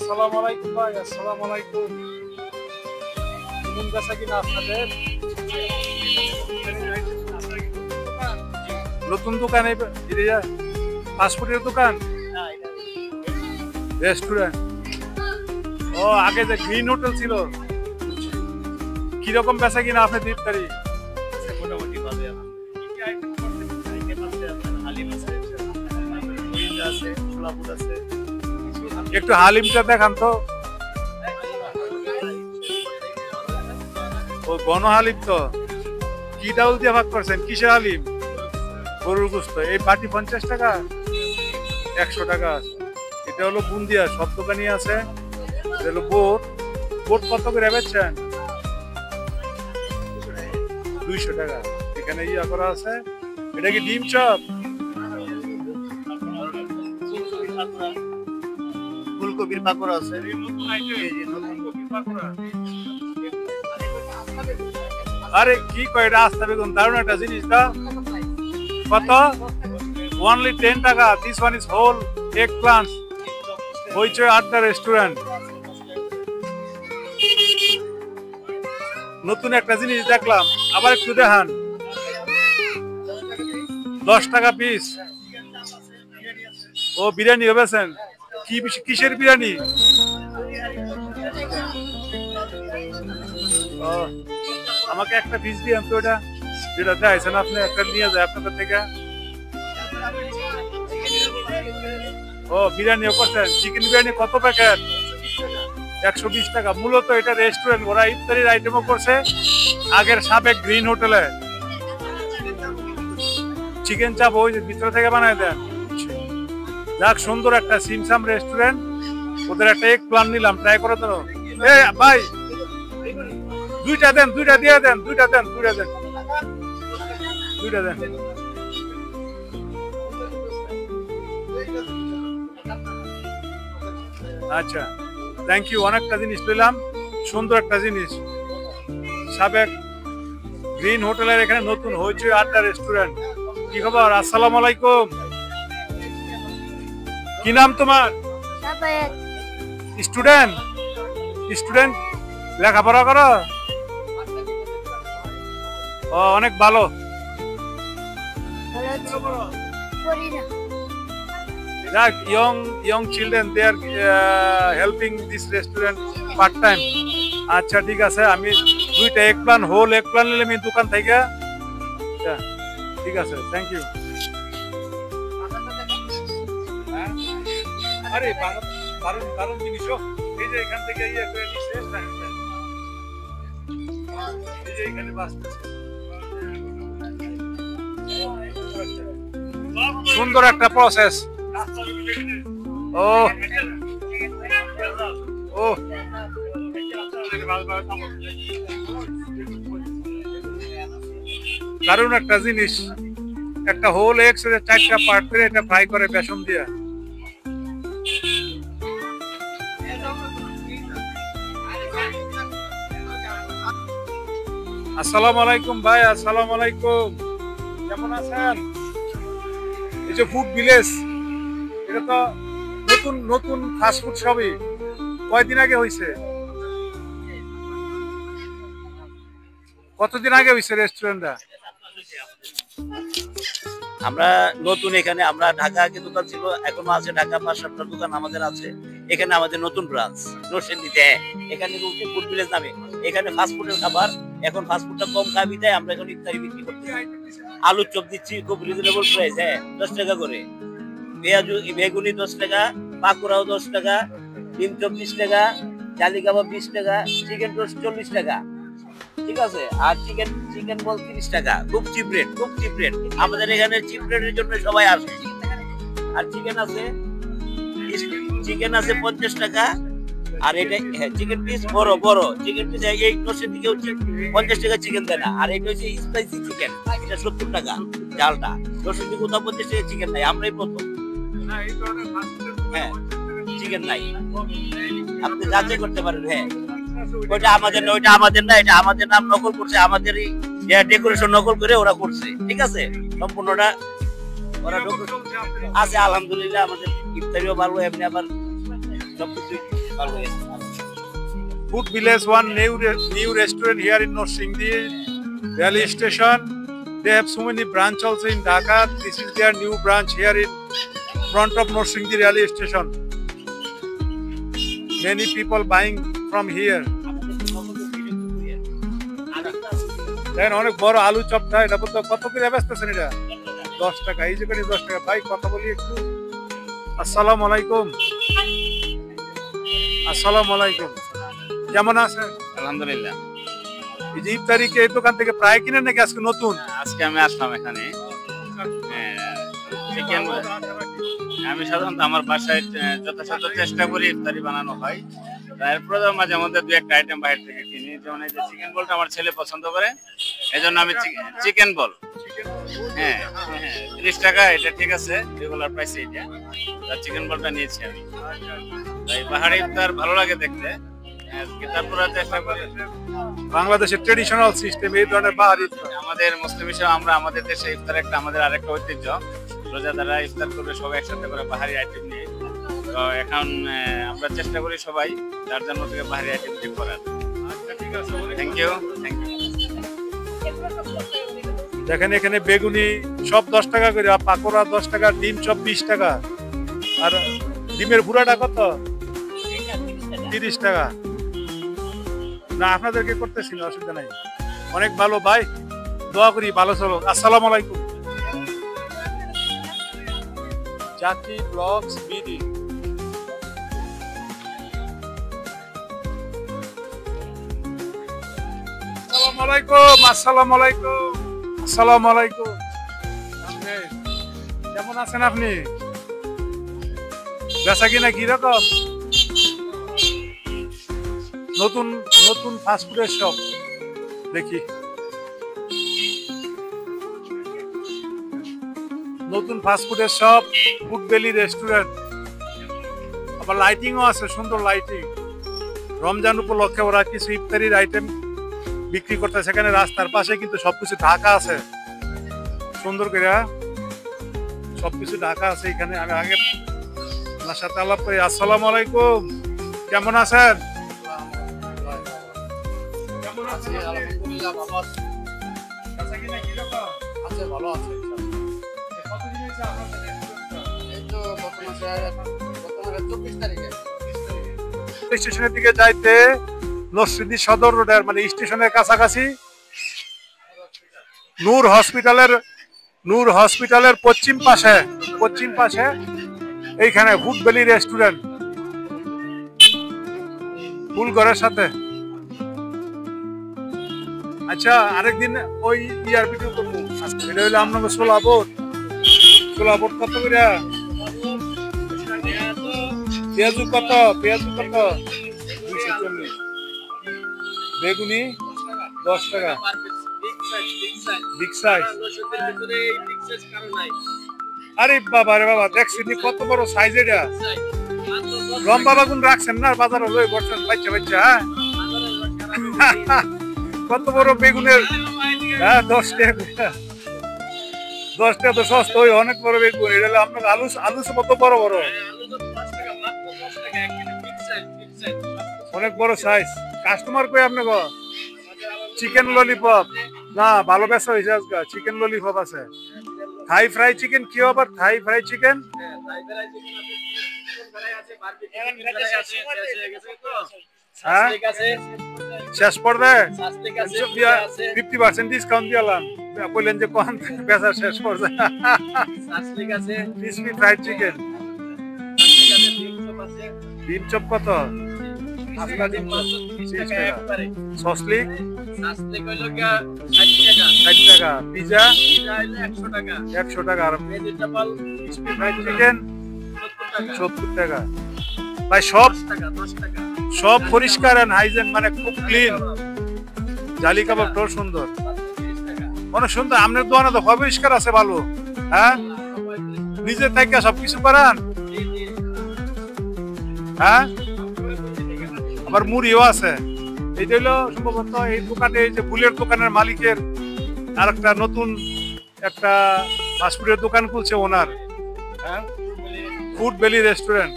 আসসালামু আলাইকুম ভাই। আসসালামু আলাইকুম। কেমন বেচা কিনা আপনাদের? নতুন দোকানে ফাস্টফুডের দোকান, রেস্টুরেন্ট। ও আগে যে গ্রিন হোটেল ছিল, কিরকম বেচা কিনা আপনার ইফতারি? মোটামুটি ভালো। একটু হালিমটা দেখান তো। ও গণ হালিম তো কি ডাউল দিয়ে ভাগ করছেন? কিসের হালিম? গরুর গোস্ত। এই বাটি 50 টাকা, 100 টাকা। এটা হলো বুন্দিয়া, সব দোকানই আছে। এটা হলো বোট। বোট কত করে বেচছেন? 200 টাকা। এখানে ইয়া করা আছে। এটা কি ডিম চপ? ফুলকপির পাকোড়া আছে। আরে কি কয়, এটা আস্তা বেগুন, দারুণ একটা জিনিস। কত? only 10 টাকা। This one is whole eggplants. হইচই আড্ডা রেস্টুরেন্ট। নতুন একটা জিনিস দেখলাম, আবার একটু দেখান। 10 টাকা পিস। ও বিরিয়ানি হবেছেন? কিসের বিরিয়ানি? আমাকে একটা পিস দিয়েন তো। এটা যেটা চাইছেন আপনি, একটা নিয়ে যায় আপনাদের থেকে। ও বিরিয়ানিও করছেন? চিকেন বিরিয়ানি কত প্যাকেট? 120 টাকা। মূলত এটা রেস্টুরেন্ট, ওরা ইফতারির আইটেমও করছে। আগের সাবেক গ্রিন হোটেলে চিকেন চাপ ওই ভিতর থেকে বানায় দেন। যাক, সুন্দর একটা সিমসাম রেস্টুরেন্ট। ওদের একটা এক প্ল্যান নিলাম, ট্রাই করে দেন। এ ভাই, দুইটা দেন, দুইটা দিয়ে দেন, দুইটা দেন, দুইটা দেন, দুইটা দেন। আচ্ছা, থ্যাংক ইউ। অনেকটা জিনিস পেলাম, সুন্দর একটা জিনিস। সাবেক গ্রিন হোটেলের এখানে নতুন হইচই আড্ডা রেস্টুরেন্ট। কি খবর? আসসালামু আলাইকুম। কি নাম তোমার? স্টুডেন্ট? স্টুডেন্ট লেখাপড়া করো? ও অনেক ভালো। যাক, young children, they are helping this restaurant part time. আচ্ছা ঠিক আছে, আমি দুইটা এক প্ল্যান, হোল এক প্ল্যান নিলে আমি দোকান থেকে। ঠিক আছে, থ্যাংক ইউ। আরে দারুণ দারুণ জিনিস। এই যে এখান থেকে এই যে এখানে বাস, সুন্দর একটা প্রসেস। ও ও দারুণ একটা জিনিস। একটা হোল এগস 4টা পার্ট করে এটা ফ্রাই করে বেসন দিয়ে। আসসালামু আলাইকুম ভাই। আসসালামু আলাইকুম। কেমন আছেন? এই যে ফুড ভিলেজ, এটা তো নতুন নতুন ফাস্টফুড সবই। কয়দিন আগে হয়েছে? কতদিন আগে হয়েছে রেস্টুরেন্টটা? আমরা নতুন এখানে, আমরা ঢাকা আগে দোকান ছিল, এখনো আছে ঢাকা 5-7টা দোকান আমাদের আছে। এখানে আমাদের নতুন ব্রাঞ্চ নরসিংদীতে। এখানে ফুড ভিলেজ নামে। এখানে ফাস্টফুডের খাবার, এখন ফাস্টফুডটা কম খাবি তাই আমরা এখন ইফতারি বিক্রি করতেছি। আলুর চপ দিচ্ছি খুব রিজনেবল প্রাইস। 10 টাকা করে। বেগুনি 10 টাকা, পাকোড়াও 10 টাকা, ডিম চপ 20 টাকা, জালি কাবাব 20 টাকা, চিকেন টোস্ট 40 টাকা। ঠিক আছে, আর চিকেন বল 30 টাকা। খুব চিপ রেট, খুব চিপ রেট। আমাদের এখানে চিপ রেটের জন্য সবাই আসে। আর চিকেন আছে 50 টাকা। আর এটা চিকেন পিস বড় বড় চিকেন পিস, এই নরসিংদীর দিকে হচ্ছে 50 টাকা চিকেন দেয় না। আর এটা হচ্ছে স্পাইসি চিকেন, এটা 70 টাকা ঝালটা। নরসিংদী কোথাও 50 টাকা চিকেন নাই, আমরাই প্রথম। হ্যাঁ, চিকেন নাই, আপনি যাচাই করতে পারেন। হ্যাঁ, ওইটা আমাদের না, ওইটা আমাদের না, এটা আমাদের নাম নকল করছে, আমাদেরই ডেকোরেশন নকল করে ওরা করছে। ঠিক আছে, সম্পূর্ণটা ওরা আছে। আলহামদুলিল্লাহ, আমাদের ইফতারিও ভালো, এমনি আবার সবকিছু Food Village, one new restaurant here in Norsingdi railway station. They have so many branch also in Dhaka. This is their new branch here in front of Norsingdi railway station. Many people buying from here. দেখেন অনেক বড় আলু চপটা, এটা কত করে বেচতেছেন? এটা 10 টাকা। এই যে 10 টাকা। ভাই কথা বলি একটু। আসসালামু আলাইকুম। আসসালামু আলাইকুম, কেমন আছেন? আলহামদুলিল্লাহ। এই যে ইফতারিকে এই দোকান থেকে প্রায় কিনেন নাকি আজকে নতুন? আজকে আমি আসলাম এখানে। চিকেন আমি সাধারণত আমার বাসায় যথাযথ চেষ্টা করি ইফতারি বানানো হয়, তারপরে মাঝে মধ্যে 2-1টা আইটেম বাইরে থেকে কিনি। যেমন এই যে চিকেন বলটা আমার ছেলে পছন্দ করে, এই জন্য আমি চিকেন বল, 30 টাকা, এটা ঠিক আছে, রেগুলার প্রাইস এইটা। তার চিকেন বলটা নিয়েছি আমি। তাই পাহাড়ি ইফতার ভালো লাগে দেখতে, তারপরে চেষ্টা করি। বাংলাদেশের ট্রেডিশনাল সিস্টেম এই ধরনের পাহাড়ি ইফতার। আমাদের মুসলিম হিসেবে আমরা আমাদের দেশে ইফতার একটা আমাদের আরেকটা ঐতিহ্য, রোজাদাররা ইফতার করবে সবাই একসাথে করে পাহাড়ি আইটেম নিয়ে। তো এখন আমরা চেষ্টা করি সবাই যার জন্য থেকে পাহাড়ি আইটেম দিয়ে করার। Thank you. দেখেন এখানে বেগুনি সব 10 টাকা করে, পাকোড়া 10 টাকা, ডিম চপ 20 টাকা, আর ডিমের ভুড়াটা কত? 30 টাকা। না আপনাদেরকে করতেছি না, অসুবিধা নাই। অনেক ভালো ভাই, দোয়া করি ভালো চলো। আসসালামু আলাইকুম। Zaki blogs BD. আসসালামু আলাইকুম। আসসালামু আলাইকুম। আসসালামু আলাইকুম। কেমন আছেন আপনি? বেচা কিনা কিরকম? নতুন নতুন ফাস্টফুডের শপ দেখি, নতুন ফাস্টফুডের শপ, ফুড ভ্যালি রেস্টুরেন্ট। আবার লাইটিংও আছে, সুন্দর লাইটিং। রমজান উপলক্ষে ওরা কিছু ইফতারির আইটেম বিক্রি করতে, সেখানে রাস্তার পাশে কিন্তু সবকিছু ঢাকা আছে সুন্দর করে, সবকিছু ঢাকা আছে এখানে। আমি আগে আপনার সাথে আলাপ করি। আসসালামু আলাইকুম, কেমন আছেন? স্টেশনের দিকে যাইতে নরসিংদী সদর রোডের মানে স্টেশনের কাছাকাছি নূর হসপিটালের পশ্চিম পাশে এইখানে ফুড ভ্যালি রেস্টুরেন্ট, ফুলঘরের সাথে। আচ্ছা, আরেকদিন ওই ইয়ার ভিডিও করবো। এটা হইলো আপনাকে ছোলাবোট কত করে? পেঁয়াজু কত? 240। বেগুনি 10 টাকা। Big size. আরে বাবা রে বাবা, দেখছি কত বড় সাইজ এটা। লম্বা বাগুন রাখছেন না বাজারে, লই বসছেন বাচ্চা, হ্যাঁ? কত বড় বেগুনের, হ্যাঁ 10 টাকা। 10 টাকা তো সস্তা, ওই অনেক বড় বেগুন। এটা হলো আপনার আলু কত বড় বড়, অনেক বড় সাইজ। কাস্টমার কই আপনাকে? চিকেন ললিপপ না, ভালো বেচা হয়েছে আজকে। চিকেন ললিপপ আছে। থাই ফ্রাই চিকেন কি আবার? থাই ফ্রাই চিকেন শেষ পর্যায়ে 50% ডিসকাউন্ট দিলাম। বললেন যে কোন বেচা শেষ পর্যায়ে। Crispy fried chicken. ডিম চপ কত? সসলিক 60 টাকা। পিজা 100 টাকা। আর ক্রিসপি ফ্রাইড চিকেন 70 টাকা। ভাই সব পরিষ্কার এন্ড হাইজেন, মানে খুব ক্লিন। জালি কাবাবটাও সুন্দর, অনেক সুন্দর। আপনার দোকানে তো পরিষ্কার আছে ভালো, হ্যাঁ? নিজের থেকে সবকিছু করান, হ্যাঁ? আবার মুড়িও আছে। এইটা হলো সম্ভবত এই দোকানে, এই যে ফুলের দোকানের মালিকের আর একটা নতুন একটা ফাস্টফুডের দোকান খুলছে ওনার, হ্যাঁ? Food valley restaurant.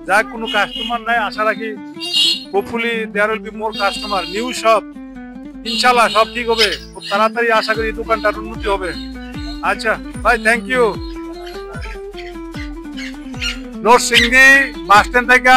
যাক কোনো কাস্টমার নাই, আশা রাখি hopefully there will be more customer, new shop, ইনশাল্লাহ সব ঠিক হবে খুব তাড়াতাড়ি, আশা করি এই দোকানটার উন্নতি হবে। আচ্ছা ভাই, thank you. Narsingdi bus stand থেকে